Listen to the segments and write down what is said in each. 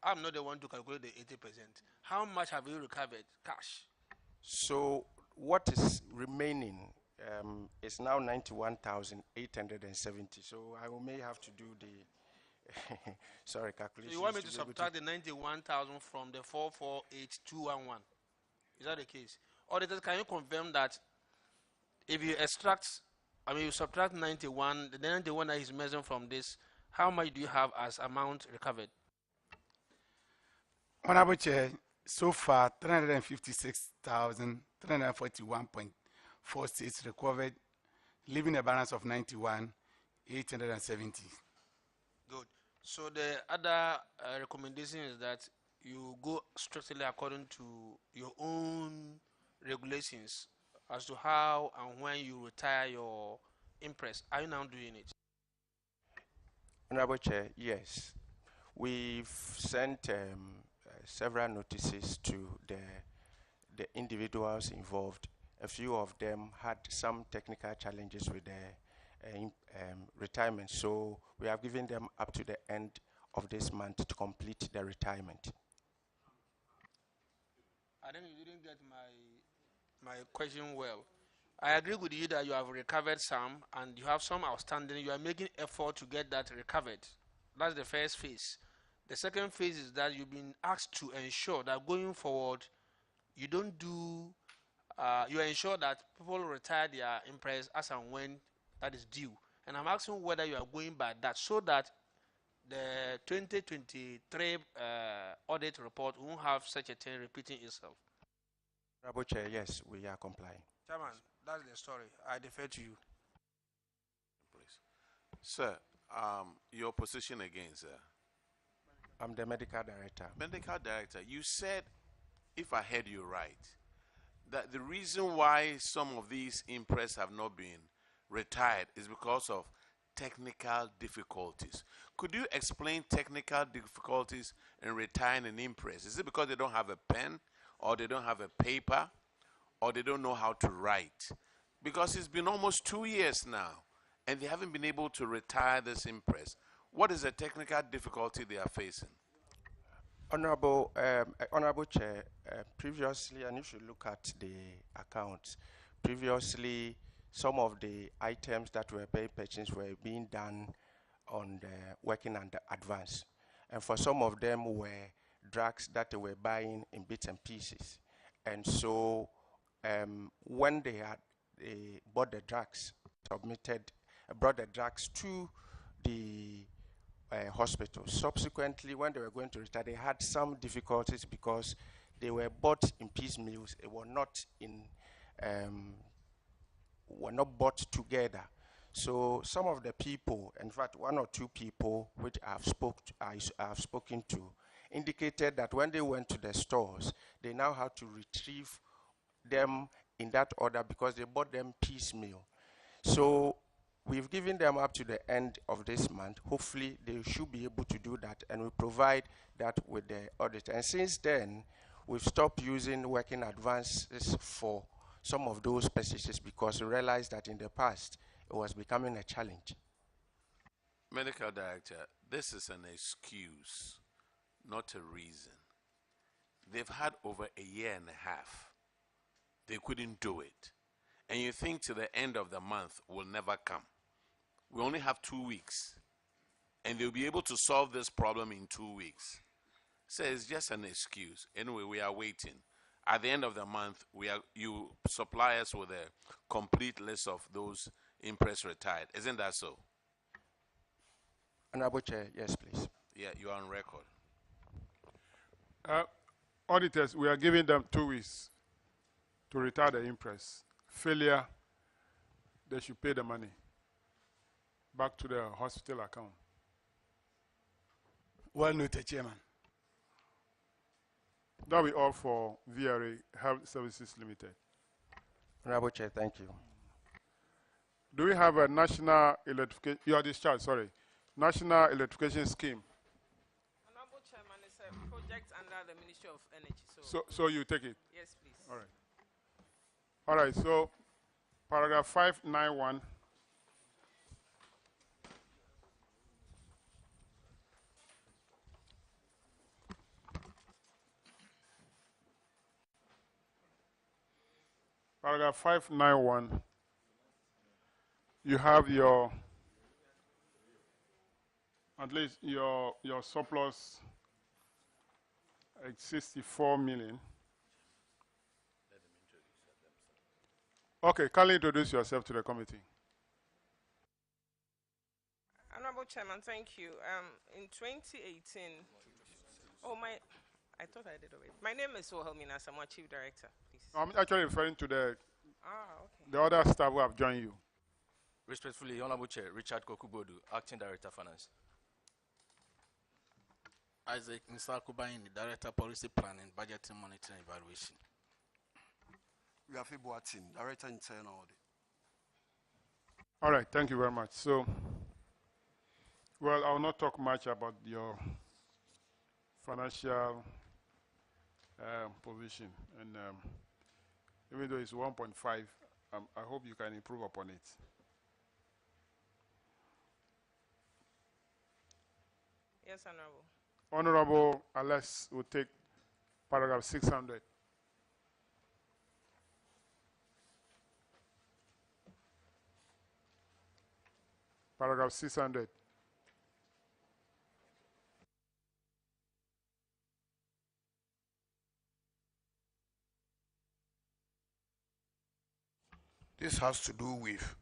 I'm not the one to calculate the 80%. How much have you recovered cash? So what is remaining is now 91,870. So I may have to do the sorry, calculation. So you want me to subtract the 91,000 from the 448,211? Is that the case? Auditors, can you confirm that if you you subtract 91, the 91 that is measured from this, how much do you have as amount recovered? Honorable Chair, so far 356,341.46 recovered, leaving a balance of 91,870. Good. So the other recommendation is that you go strictly according to your own regulations as to how and when you retire your imprest. Are you now doing it? Honorable Chair, yes. We've sent several notices to the individuals involved. A few of them had some technical challenges with their retirement, so we have given them up to the end of this month to complete the retirement. I think you didn't get my question well. I agree with you that you have recovered some and you have some outstanding. You are making effort to get that recovered. That's the first phase. The second phase is that you've been asked to ensure that going forward, you don't do, you ensure that people retire their imprest as and when that is due. And I'm asking whether you are going by that so that the 2023 audit report won't have such a thing repeating itself. Honorable Chair, yes, we are complying. Chairman, that's the story. I defer to you. Please. Sir, your position again, sir? I'm the medical director. Medical director, you said, if I heard you right, that the reason why some of these imprests have not been retired is because of technical difficulties. Could you explain technical difficulties in retiring an imprest? Is it because they don't have a pen, or they don't have a paper, or they don't know how to write? Because it's been almost 2 years now, and they haven't been able to retire this imprest. What is the technical difficulty they are facing? Honorable Chair, previously, and if you look at the accounts, previously some of the items that were being purchased were being done on the working under advance, and for some of them were drugs that they were buying in bits and pieces, and so when they bought the drugs, brought the drugs to the hospital. Subsequently, when they were going to retire, they had some difficulties because they were bought in piecemeals. It were not bought together. So some of the people, in fact, 1 or 2 people which I have spoken to, indicated that when they went to the stores, they now had to retrieve them in that order because they bought them piecemeal. So we've given them up to the end of this month. Hopefully, they should be able to do that, and we provide that with the audit. And since then, we've stopped using working advances for some of those purchases because we realized that in the past, it was becoming a challenge. Medical director, this is an excuse, not a reason. They've had over 1.5 years. They couldn't do it. And you think to the end of the month will never come. We only have 2 weeks. And they'll be able to solve this problem in 2 weeks. So it's just an excuse. Anyway, we are waiting. At the end of the month, you supply us with a complete list of those imprest retired. Isn't that so? Honorable Chair, yes, please. Yeah, you are on record. Auditors, we are giving them 2 weeks to retire the imprest. Failure, they should pay the money back to the hospital account. Well noted, Chairman. That will be all for VRA Health Services Limited. Honorable Chair, thank you. Do we have a national electrification? You are discharged, sorry. National electrification scheme. Honorable Chairman, it's a project under the Ministry of Energy. So you take it? Yes, please. All right. All right, so paragraph 591. Paragraph 591, you have your, at least your surplus, 64 million. Okay, kindly introduce yourself to the committee. Honorable Chairman, thank you. In 2018, I thought I did already. My name is Ohelmina Samoa, Chief Director, please. I'm actually referring to the Okay. the other staff who have joined you. Respectfully, Honorable Chair, Richard Kokubodu, Acting Director Finance. Isaac Nsakubaini, Director Policy Planning, Budgeting, Monitoring, Evaluation. Rafi Boatin, Director Internal Audit. All right, thank you very much. So, well, I will not talk much about your financial position, and even though it's 1.5, I hope you can improve upon it. Yes, Honorable. Honorable Alex will take paragraph 600. Paragraph 600. This has to do with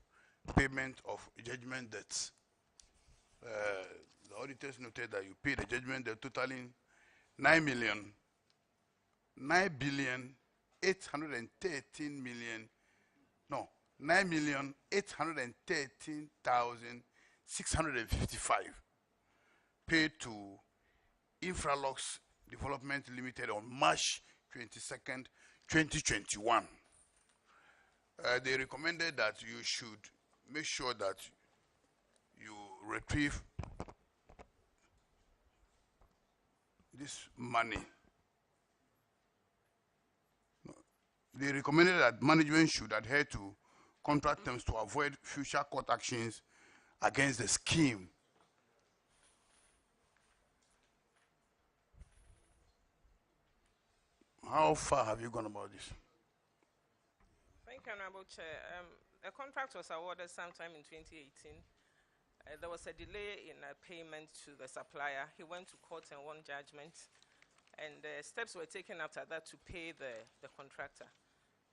payment of judgment debts. The auditors noted that you paid a judgment debt totaling 9,813,655 paid to Infralux Development Limited on March 22nd, 2021. They recommended that you should make sure that you retrieve this money. They recommended that management should adhere to contract terms to avoid future court actions against the scheme. How far have you gone about this? Thank you, Honorable Chair. The contract was awarded sometime in 2018. There was a delay in payment to the supplier. He went to court and won judgment, and steps were taken after that to pay the contractor.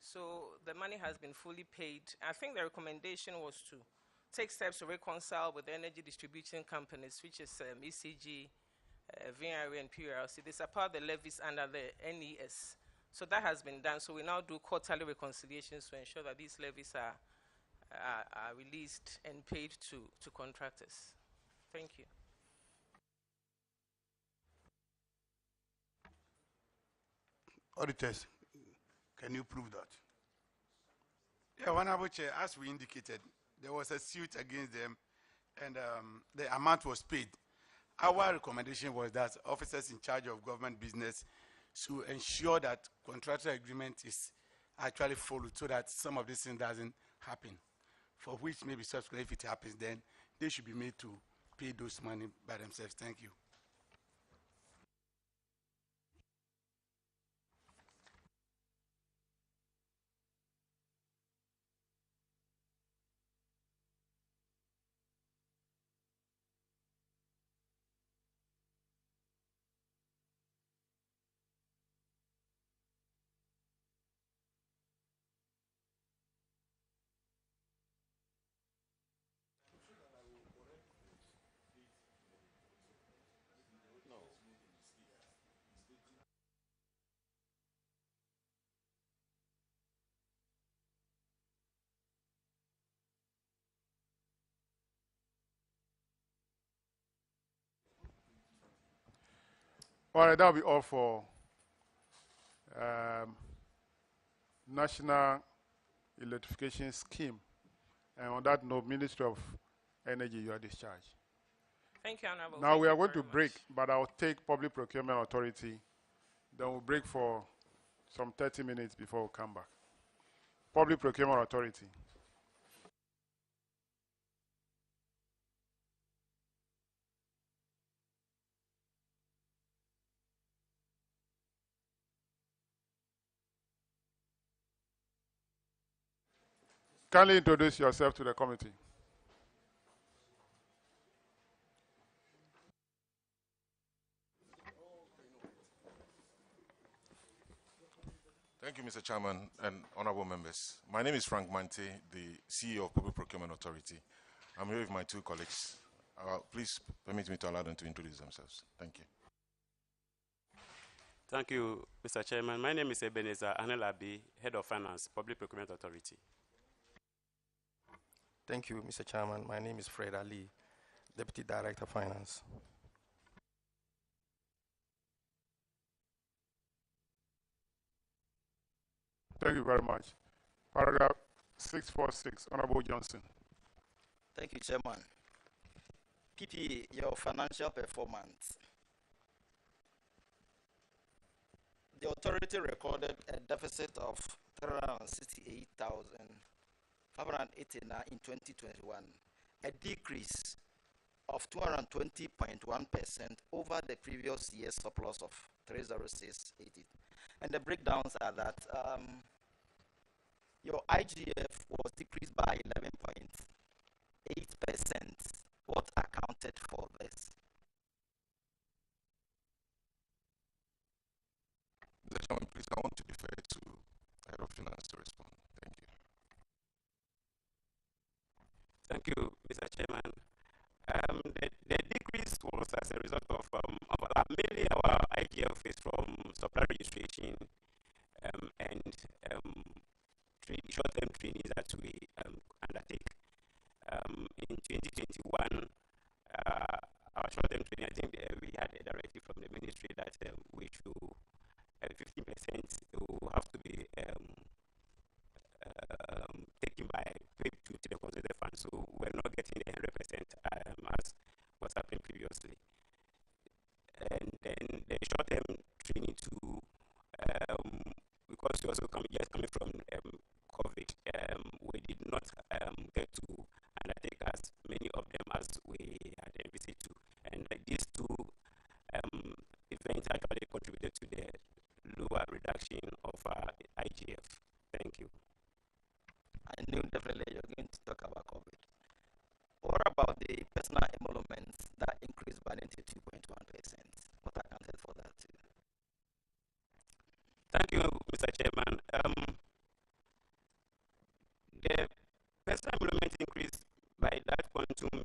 So the money has been fully paid. I think the recommendation was to take steps to reconcile with the energy distribution companies, which is ECG, VRA, and PRLC. They support the levies under the NES. So that has been done. So we now do quarterly reconciliations to ensure that these levies are released and paid to contractors. Thank you. Auditors, can you prove that? Yeah, Honorable Chair, as we indicated, there was a suit against them and the amount was paid. Our recommendation was that officers in charge of government business should ensure that contractual agreement is actually followed so that some of this thing doesn't happen. For which maybe subsequently, if it happens, then they should be made to pay those money by themselves. Thank you. All right, that'll be all for National Electrification Scheme. And on that note, Ministry of Energy, you are discharged. Thank you, Honorable. Now we are going to break, but I'll take Public Procurement Authority. Then we'll break for some 30 minutes before we come back. Public Procurement Authority. Kindly introduce yourself to the committee. Thank you, Mr. Chairman and honorable members. My name is Frank Mante, the CEO of Public Procurement Authority. I'm here with my two colleagues. Please permit me to allow them to introduce themselves. Thank you. Thank you, Mr. Chairman. My name is Ebenezer Anelabi, Head of Finance, Public Procurement Authority. Thank you, Mr. Chairman. My name is Fred Ali, Deputy Director Finance. Thank you very much. Paragraph 646, Honorable Johnson. Thank you, Chairman. PP, your financial performance. The authority recorded a deficit of 368,589 in 2021, a decrease of 220.1% over the previous year's surplus of 306.80. And the breakdowns are that your IGF was decreased by 11.8%. What accounted for this? Mr. Chairman, please, I want to defer to Head of Finance to respond. Thank you. Thank you, Mr. Chairman. The decrease was as a result of mainly our IGF is from supply registration and short-term trainings that we undertake. In 2021, our short-term training, I think we had a directive from the ministry that we should 15% will have to be taken by paid to the consolidated fund. So we're not getting the 100% as was happening previously. And then the short-term training to because we also coming from COVID, we did not get to undertake as many of them as we had envisaged to. And these two events actually contributed to the lower reduction of IGF. Thank you. I knew definitely you're going to talk about COVID. What about the personal emoluments that increased by 92.1%? What accounted for that too? Thank you, Mr. Chairman. The personal emolument increased by that quantum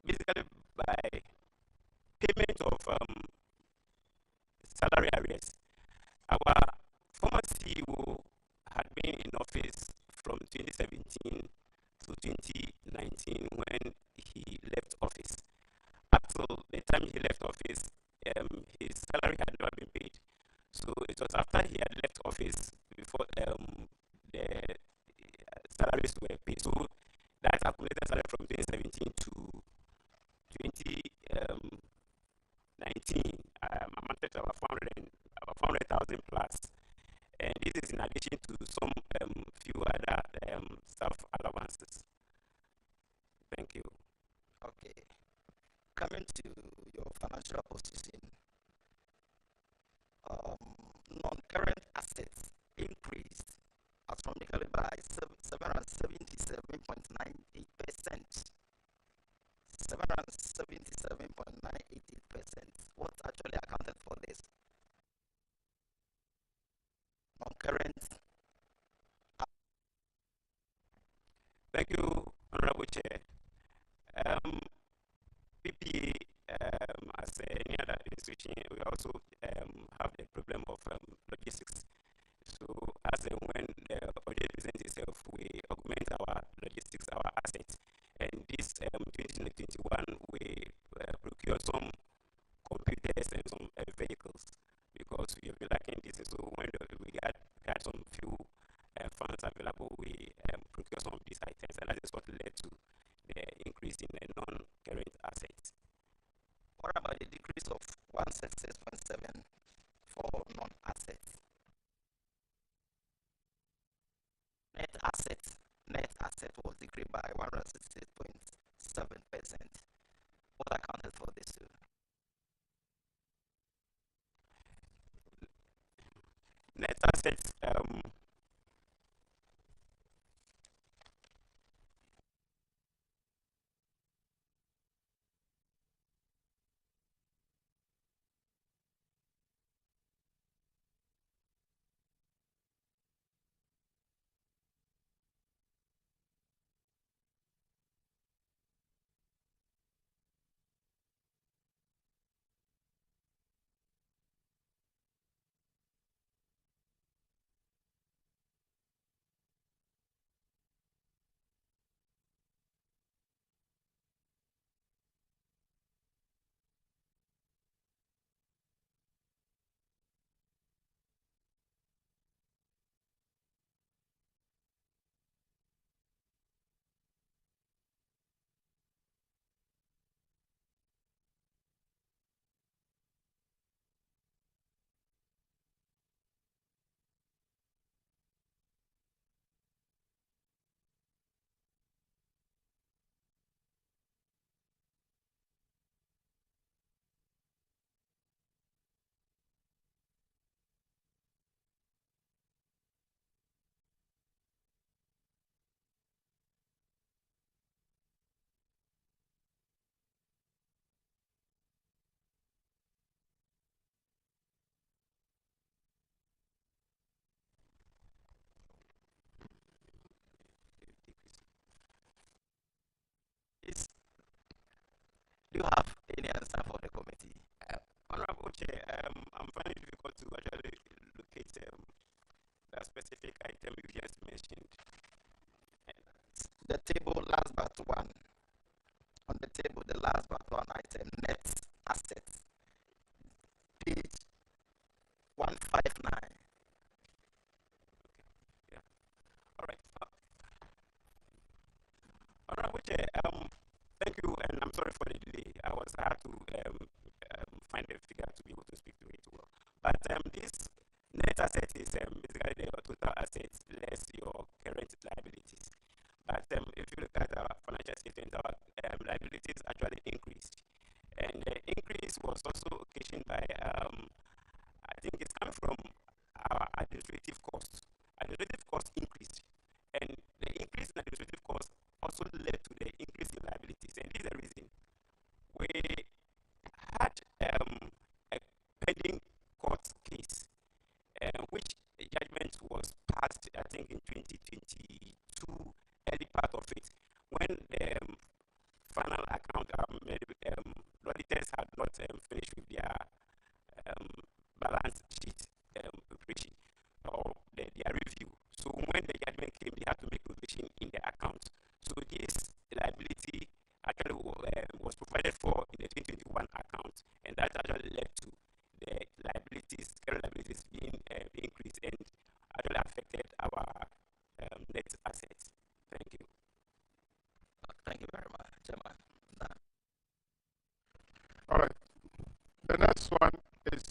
basically by payment of salary arrears. Our former CEO had been in office from 2017 to 2019 when he left office. Up till the time he left office, his salary had never been paid. So it was after he had left office before the salaries were paid. So that accumulated salary from 2017 to 2019 amounted to about 400,000 plus. And this is in addition to some few other staff allowances. Thank you. Okay. Coming to your financial position, non-current assets increased astronomically by 777.98%. 777.988%. What actually accounted for this? Non-current. Thank you, Honorable Chair. PPA, as any other institution, we also have the problem of logistics. So, as and when the audit presents itself, we augment our logistics, our assets. And this 2021, we procure some computers and some vehicles because we have been lacking this. So, when we had some few funds available, we procure some of these items, and that is what led to the increase in the non-current assets. What about the decrease of 166.7 for non-assets? Net asset was decreased by 168.7%. What accounted for this too? Net assets you have any answer for the committee? Honorable Chair, I'm finding it difficult to actually locate that specific item you just mentioned. The table last but one. On the table, the last but one item, net assets, page 159. Yeah. All right. Honorable Chair, thank you, and I'm sorry for the delay. I had to find a figure to be able to speak to it well. But this net asset is basically your total assets less your current liabilities. But if you look at our financial statement, our liabilities actually increased, and the increase was also occasioned by I think it's coming from our administrative costs. Administrative costs increased, and the increase in administrative costs also led to the increase in liabilities. And this is the reason we had a pending court case, which the judgment was passed, I think, in 2022, early part of it, when the final account, auditors had not finished with their balance sheet preparation or their review. So when the judgment came, they had to make provision in the account. So this liability actually was provided for in the 2021 account, and that actually led to the liabilities, current liabilities being increased and actually affected our net assets. Thank you. Thank you very much, Chairman. All right. The next one is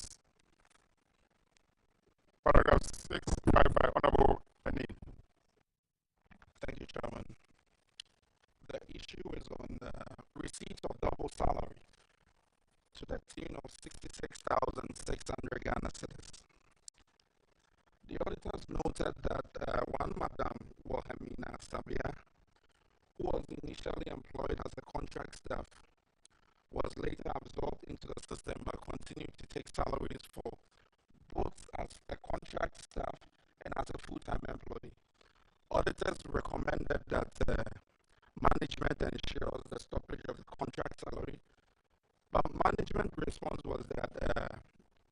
paragraph 6 by Honorable Anin. Thank you, Chairman. The issue is on receipt of double salary to the tune of 66,600 Ghana cedis. The auditors noted that one Madam Wilhelmina Sabia, who was initially employed as a contract staff, was later absorbed into the system but continued to take salaries for both as a contract staff and as a full-time employee. Auditors recommended that management ensures the stoppage of the contract salary, but management response was that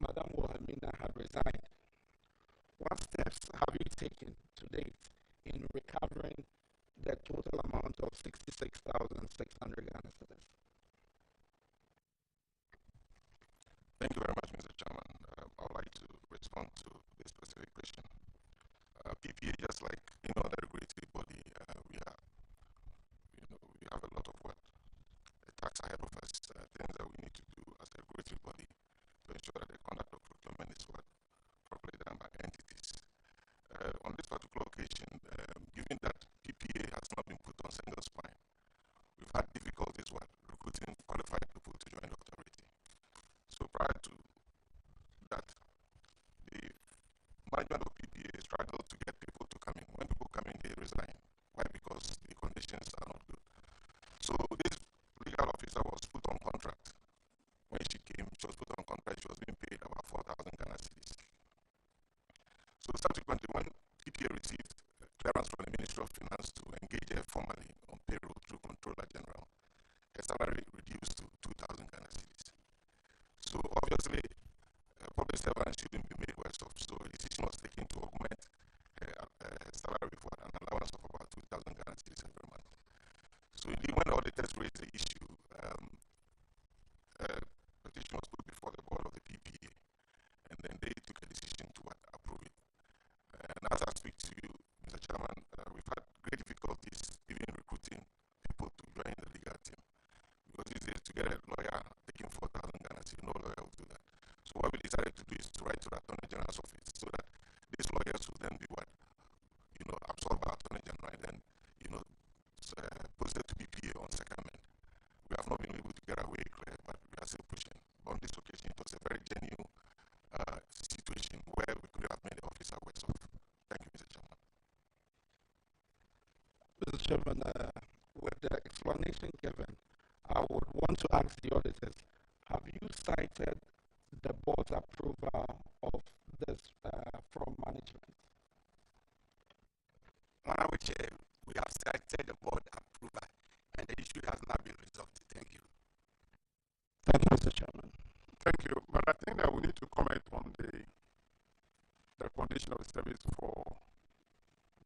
Madam Wilhelmina had resigned. What steps have you taken to date in recovering the total amount of 66,600 Ghana cedis? Thank you very much, Mr. Chairman. I would like to respond to this specific question. PPA, just like any other regulatory body, we have a lot of work, the tax ahead of us, things that we need to do as a regulatory body to ensure that the conduct of procurement is properly done by entities. On this particular occasion, given that PPA has not been put on single spine, we've had difficulties recruiting qualified people to join the authority. So prior to that, the management of PPA struggled to get people to come in. When people come in, they resign. Why? Because the conditions are not good. So this legal officer was put on contract. When she came, she was put on contract. She was being paid about 4,000 Ghana cedis. So subsequently, when PPA received clearance from the Ministry of Finance to engage her formally on payroll through Controller General, her salary reduced to 2,000 Ghana cedis. So obviously, public servants shouldn't be made worse off. So a decision was taken to augment her salary for an allowance of about 2,000 Ghana cedis every month. So indeed, when the auditors raised the issue, petition was put before the board of the PPA, and then they took a decision to approve it. And as I speak to you, Mr. Chairman, we've had great difficulties even recruiting people to join the legal team. Because these days, to get a lawyer taking 4,000 Ghana cedis, no lawyer will do that. So what we decided to do is to write to the Attorney General's office so that these lawyers will then be absorbed by Attorney General and then, posted to BPA on secondment. We have not been able to get away clear, but we are still pushing. But on this occasion, it was a very genuine situation where we could have made the officer worse off. Thank you, Mr. Chairman. Mr. Chairman, with the explanation given, I would want to ask the auditors, have you cited the board's approval of this from management? Honorable Chair, we have cited the board approval and the issue has not been resolved. Thank you. Thank you. But I think that we need to comment on the condition of service for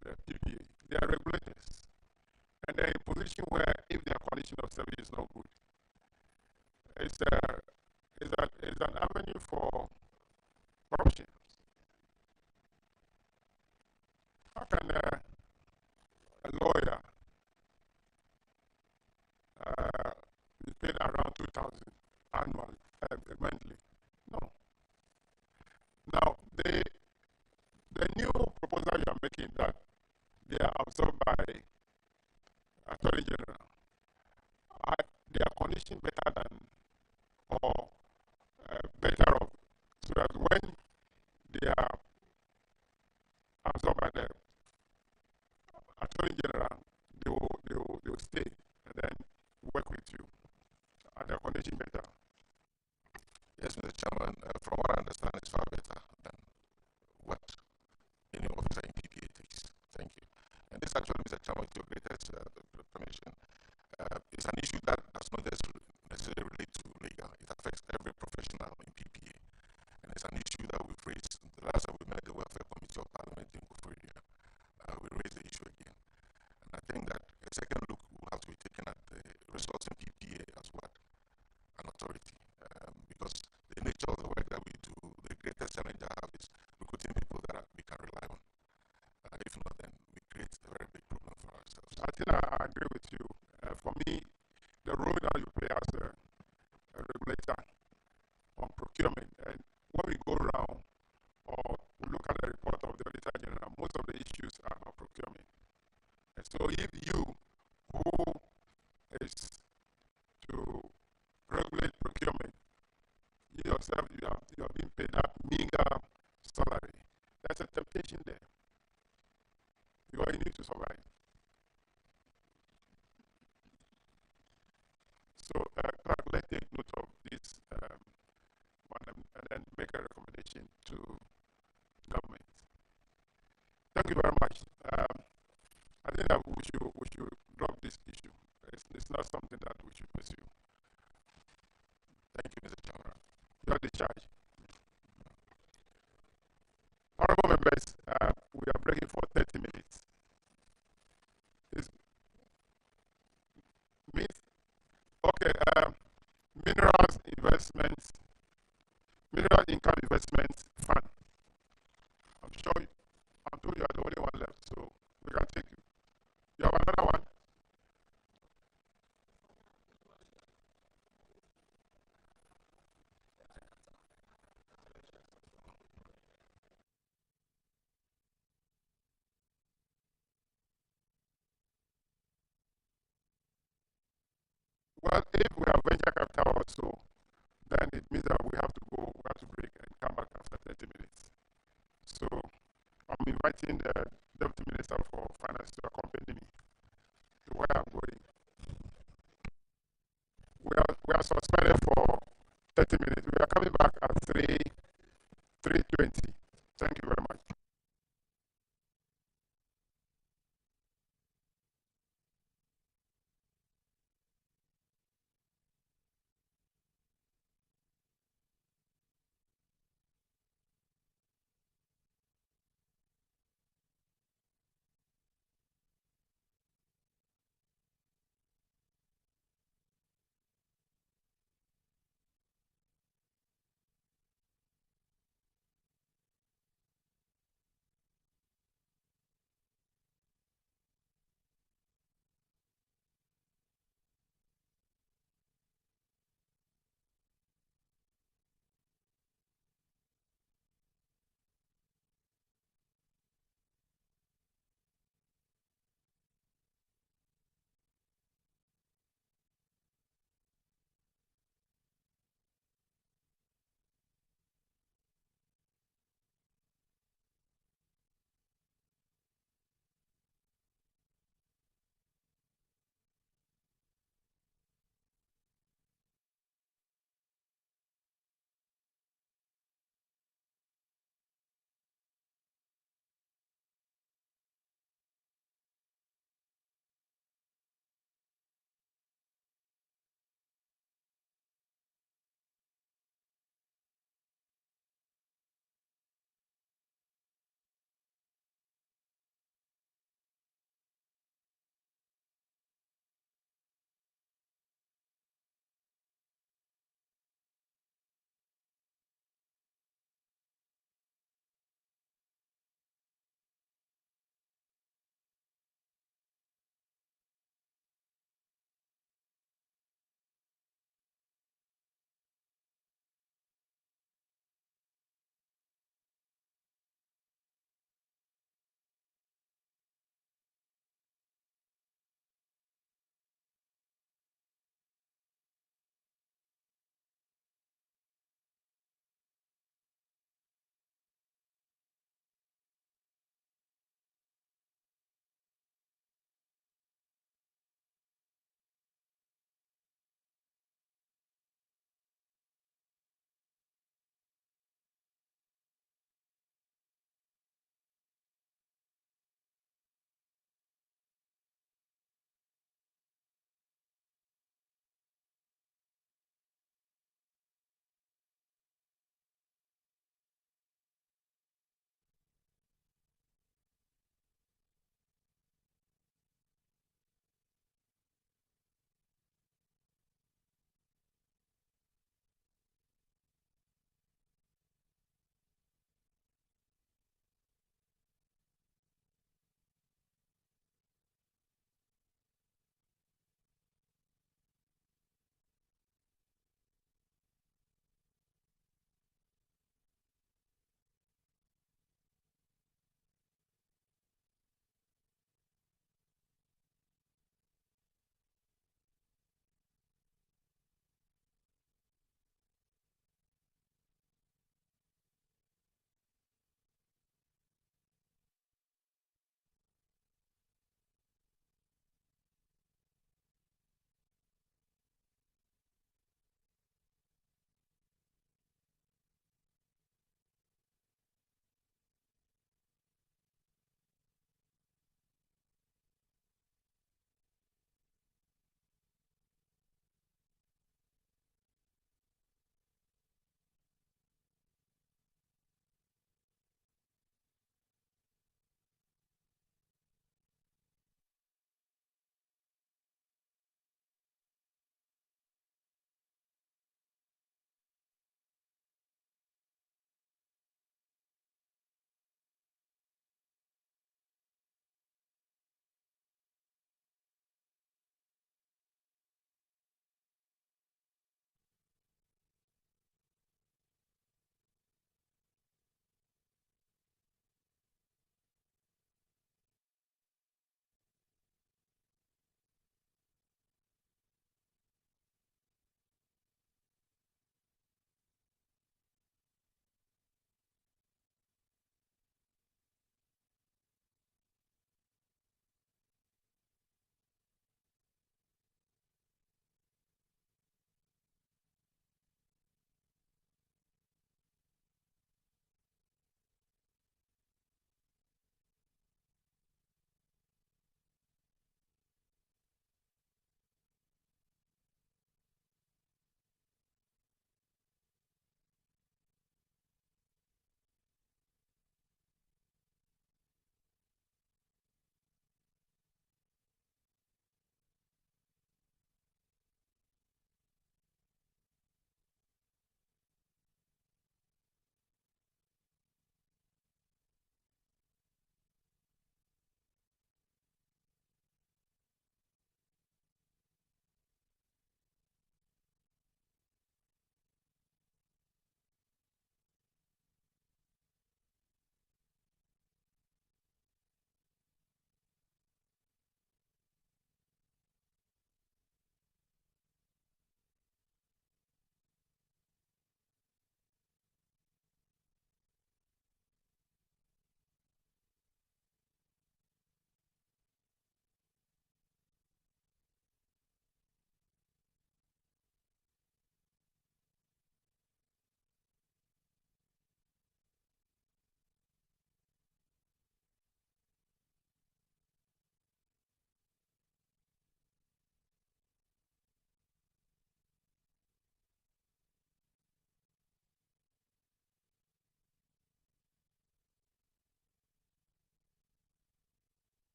the PPA. They are regulators. And they're in a position where if their condition of service is not good, it's an avenue for corruption. How can a lawyer be paid around 2,000 annually, monthly? No. Now, the new proposal you are making that they are absorbed by Attorney General, they are conditioned better than or better off, so that when they are absorbed by the Attorney General, they will stay and then work with you, and their condition better. Yes, Mr. Chairman, from what I understand, it's far better than what any officer in PPA takes. Thank you. And this actually, Mr. Chairman, with your greatest permission, it's an issue that does not necessarily relate to legal. It affects every professional in PPA. And it's an issue that we've raised. The last time we met the Welfare Committee of Parliament in Kufuria, we raised the issue again. And I think that a second look will have to be taken at the results in PPA as what? An authority. Because the nature of the work that we do, the greatest challenge I have is recruiting people that we can rely on. If not, then we create a very big problem for ourselves. I think I agree with you. For me, the role that you play as a regulator on procurement, and when we go around or look at the report of the Auditor General, most of the issues are about procurement. And so if you, who is to regulate procurement, you yourself, you are being paid that meager salary, there's a temptation there. You need to survive. So, let's take note of this and then make a recommendation to government. Thank you very much. I think that we should drop this issue. It's not something that we should pursue. Thank you, Mr. Chairman. You are discharged. Honorable members, we are breaking for 30 minutes. This means, okay, minerals investments, mineral income investments fund. I'm sure I'm told you are the only one left, so we can take you. You have another one? Well, if we have venture capital also, then it means that we have to break and come back after 30 minutes. So I'm inviting the Deputy Minister for Finance to accompany me to where I'm going. We are suspended for 30 minutes. We are coming back at 3:20.